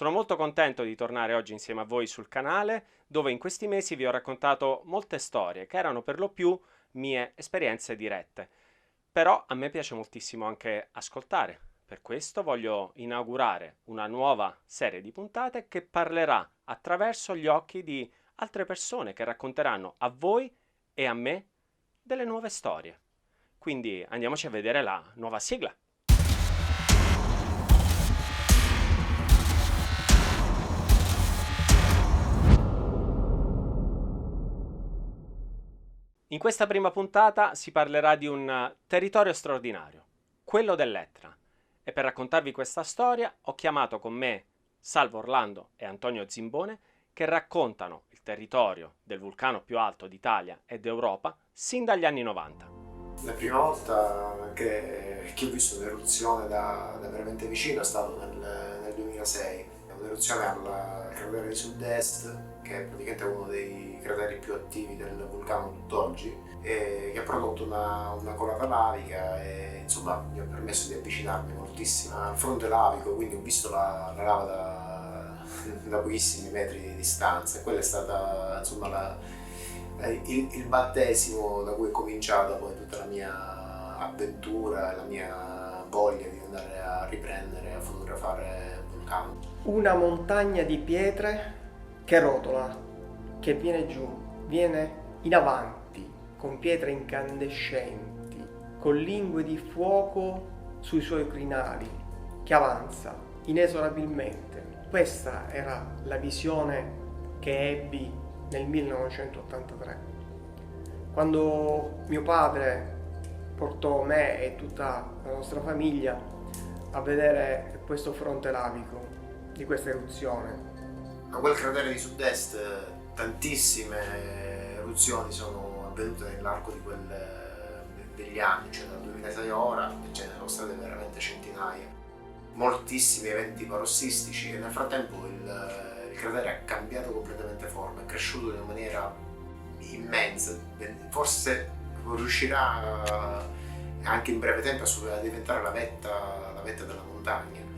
Sono molto contento di tornare oggi insieme a voi sul canale, dove in questi mesi vi ho raccontato molte storie che erano per lo più mie esperienze dirette. Però a me piace moltissimo anche ascoltare. Per questo voglio inaugurare una nuova serie di puntate che parlerà attraverso gli occhi di altre persone che racconteranno a voi e a me delle nuove storie. Quindi andiamoci a vedere la nuova sigla. In questa prima puntata si parlerà di un territorio straordinario, quello dell'Etna. E per raccontarvi questa storia ho chiamato con me Salvo Orlando e Antonio Zimbone, che raccontano il territorio del vulcano più alto d'Italia e d'Europa sin dagli anni 90. La prima volta che ho visto un'eruzione da veramente vicino è stato nel 2006, un'eruzione al cratere di Sud-Est, che è praticamente uno dei crateri più attivi del vulcano tutt'oggi, e che ha prodotto una colata lavica e insomma mi ha permesso di avvicinarmi moltissimo al fronte lavico, quindi ho visto la lava da pochissimi metri di distanza, e quella è stata insomma il battesimo da cui è cominciata poi tutta la mia avventura e la mia voglia di andare a riprendere, a fotografare il vulcano. Una montagna di pietre che rotola, che viene giù, viene in avanti, con pietre incandescenti, con lingue di fuoco sui suoi crinali, che avanza inesorabilmente. Questa era la visione che ebbi nel 1983, quando mio padre portò me e tutta la nostra famiglia a vedere questo fronte lavico di questa eruzione. A quel cratere di Sud-Est tantissime eruzioni sono avvenute nell'arco degli anni, cioè dal 2006 a ora ce ne sono state veramente centinaia. Moltissimi eventi parossistici, e nel frattempo il cratere ha cambiato completamente forma, è cresciuto in una maniera immensa. Forse riuscirà anche in breve tempo a diventare la vetta della montagna.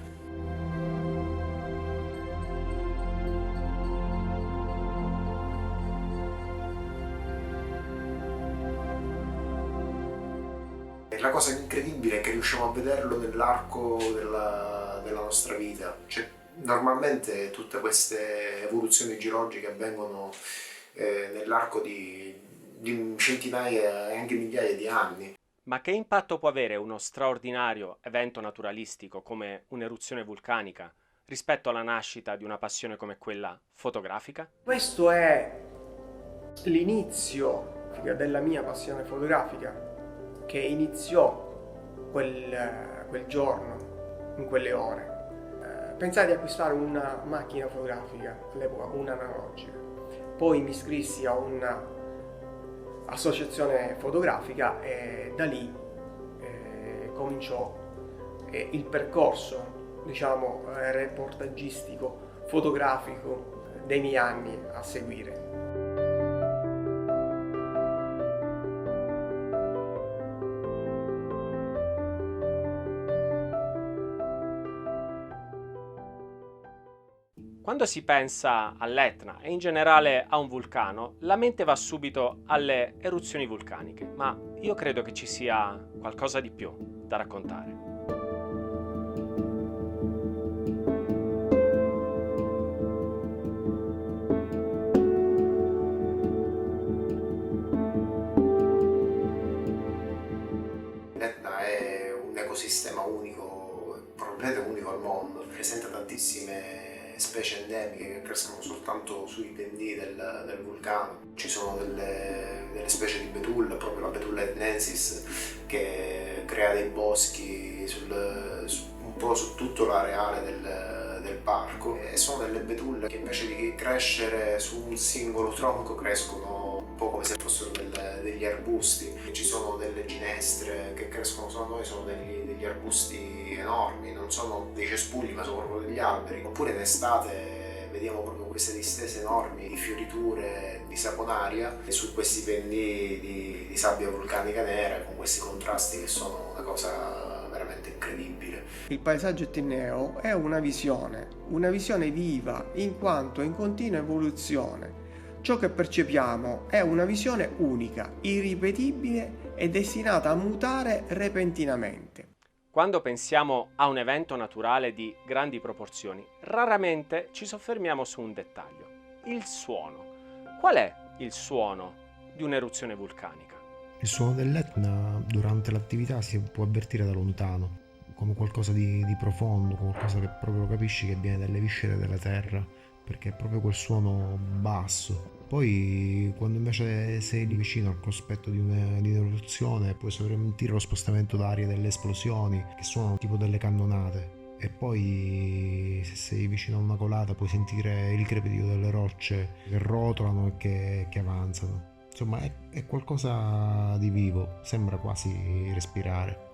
La cosa incredibile è che riusciamo a vederlo nell'arco della nostra vita. Cioè, normalmente tutte queste evoluzioni geologiche avvengono nell'arco di centinaia e anche migliaia di anni. Ma che impatto può avere uno straordinario evento naturalistico come un'eruzione vulcanica rispetto alla nascita di una passione come quella fotografica? Questo è l'inizio della mia passione fotografica, che iniziò quel giorno, in quelle ore. Pensai di acquistare una macchina fotografica, all'epoca un'analogica. Poi mi iscrissi a un'associazione fotografica e da lì cominciò il percorso, diciamo, reportagistico, fotografico dei miei anni a seguire. Quando si pensa all'Etna e in generale a un vulcano, la mente va subito alle eruzioni vulcaniche, ma io credo che ci sia qualcosa di più da raccontare. L'Etna è un ecosistema unico, probabilmente unico al mondo, presenta tantissime specie endemiche che crescono soltanto sui pendii del vulcano. Ci sono delle specie di betulla, proprio la betulla etnensis, che crea dei boschi un po' su tutto l'areale del parco, e sono delle betulle che invece di crescere su un singolo tronco crescono un po' come se fossero degli arbusti. Ci sono delle ginestre che crescono solo da noi, sono degli arbusti enormi, non sono dei cespugli ma sono proprio degli alberi. Oppure in estate vediamo proprio queste distese enormi di fioriture di saponaria e su questi pendii di sabbia vulcanica nera, con questi contrasti che sono una cosa veramente incredibile. Il paesaggio etneo è una visione viva in quanto in continua evoluzione. Ciò che percepiamo è una visione unica, irripetibile e destinata a mutare repentinamente. Quando pensiamo a un evento naturale di grandi proporzioni, raramente ci soffermiamo su un dettaglio: il suono. Qual è il suono di un'eruzione vulcanica? Il suono dell'Etna durante l'attività si può avvertire da lontano, come qualcosa di profondo, qualcosa che proprio capisci che viene dalle viscere della terra, perché è proprio quel suono basso. Poi quando invece sei lì vicino al cospetto di un'eruzione puoi sentire lo spostamento d'aria delle esplosioni che suonano tipo delle cannonate. E poi se sei vicino a una colata puoi sentire il crepitio delle rocce che rotolano e che avanzano. Insomma è qualcosa di vivo, sembra quasi respirare.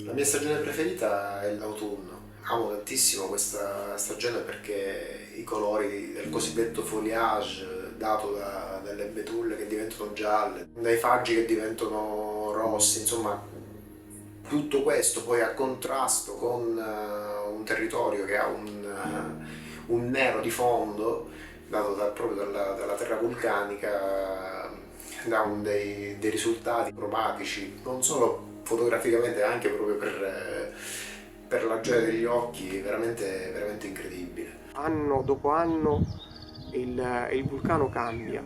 La mia stagione preferita è l'autunno. Amo tantissimo questa stagione perché i colori del cosiddetto foliage dato dalle betulle che diventano gialle, dai faggi che diventano rossi, insomma tutto questo poi a contrasto con un territorio che ha un nero di fondo dato proprio dalla terra vulcanica, dà dei risultati cromatici, non solo fotograficamente, anche proprio per la gioia degli occhi, veramente, veramente incredibile. Anno dopo anno il vulcano cambia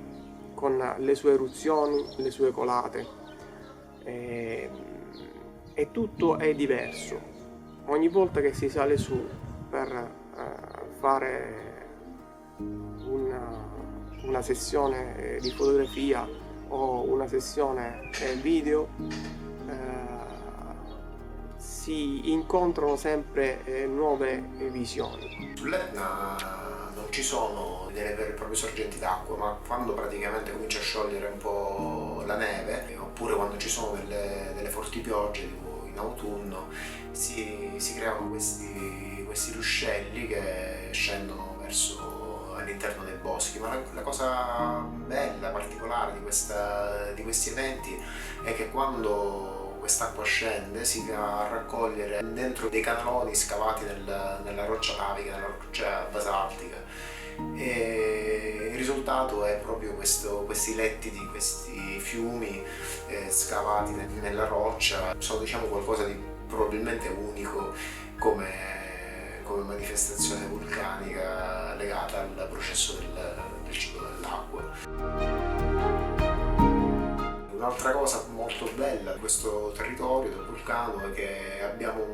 con le sue eruzioni, le sue colate e tutto è diverso. Ogni volta che si sale su per fare una sessione di fotografia o una sessione video, si incontrano sempre nuove visioni. Sull'Etna non ci sono delle vere e proprie sorgenti d'acqua, ma quando praticamente comincia a sciogliere un po' la neve, oppure quando ci sono delle forti piogge, tipo in autunno, si creano questi ruscelli che scendono verso all'interno dei boschi. Ma la cosa bella, particolare di questi eventi è che quando quest'acqua scende si va a raccogliere dentro dei canaloni scavati nella roccia lavica, nella roccia basaltica, e il risultato è proprio questi letti di questi fiumi scavati nella roccia. Sono, diciamo, qualcosa di probabilmente unico come manifestazione vulcanica legata al processo del ciclo dell'acqua. Un'altra cosa molto bella di questo territorio del vulcano è che abbiamo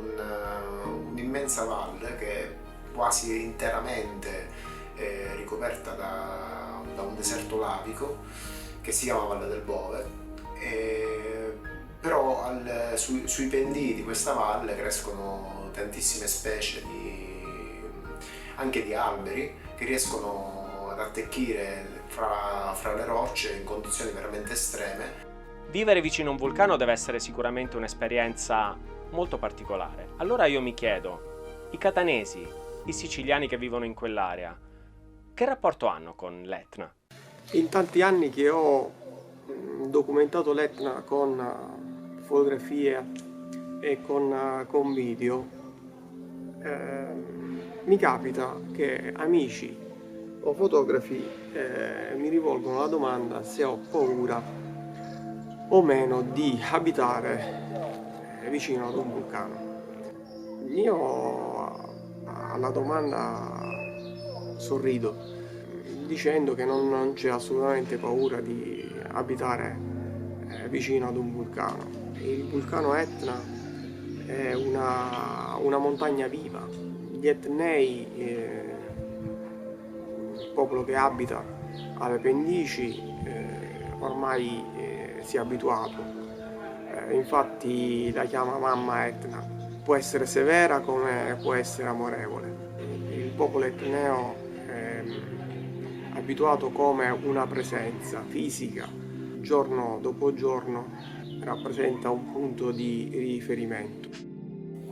un'immensa valle che è quasi interamente ricoperta da un deserto lavico che si chiama Valle del Bove, però sui pendii di questa valle crescono tantissime specie anche di alberi che riescono ad attecchire fra le rocce in condizioni veramente estreme. Vivere vicino a un vulcano deve essere sicuramente un'esperienza molto particolare. Allora io mi chiedo, i catanesi, i siciliani che vivono in quell'area, che rapporto hanno con l'Etna? In tanti anni che ho documentato l'Etna con fotografie e con video, mi capita che amici o fotografi mi rivolgono la domanda se ho paura o meno di abitare vicino ad un vulcano. Io alla domanda sorrido dicendo che non c'è assolutamente paura di abitare vicino ad un vulcano. Il vulcano Etna è una montagna viva. Gli etnei, il popolo che abita alle pendici, ormai si è abituato, infatti la chiama mamma Etna. Può essere severa come può essere amorevole. Il popolo etneo è abituato come una presenza fisica, giorno dopo giorno rappresenta un punto di riferimento.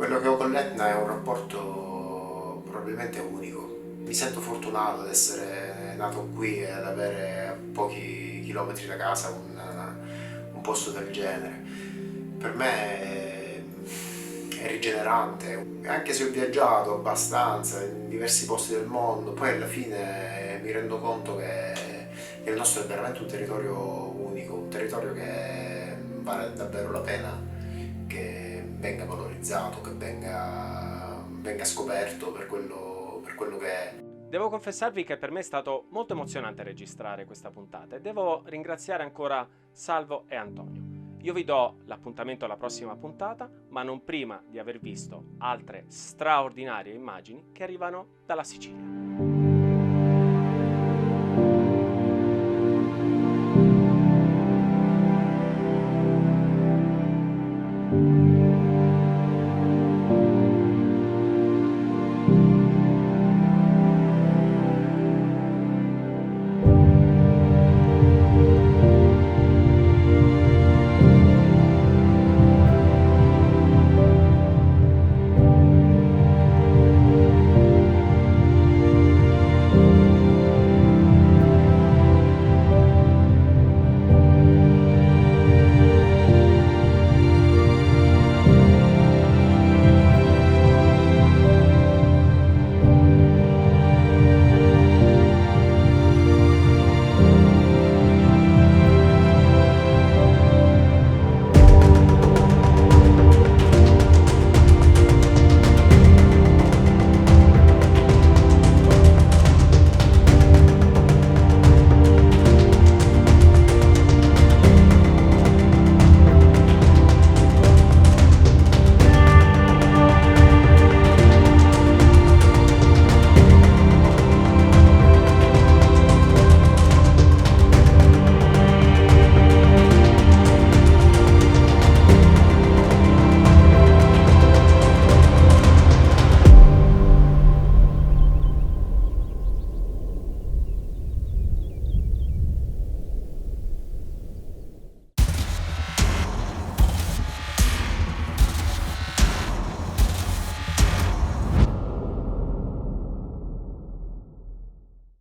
Quello che ho con l'Etna è un rapporto probabilmente unico. Mi sento fortunato ad essere nato qui e ad avere a pochi chilometri da casa un posto del genere. Per me è rigenerante, anche se ho viaggiato abbastanza in diversi posti del mondo, poi alla fine mi rendo conto che il nostro è veramente un territorio unico, un territorio che vale davvero la pena che venga valorizzato, che venga scoperto per quello che è. Devo confessarvi che per me è stato molto emozionante registrare questa puntata e devo ringraziare ancora Salvo e Antonio. Io vi do l'appuntamento alla prossima puntata, ma non prima di aver visto altre straordinarie immagini che arrivano dalla Sicilia.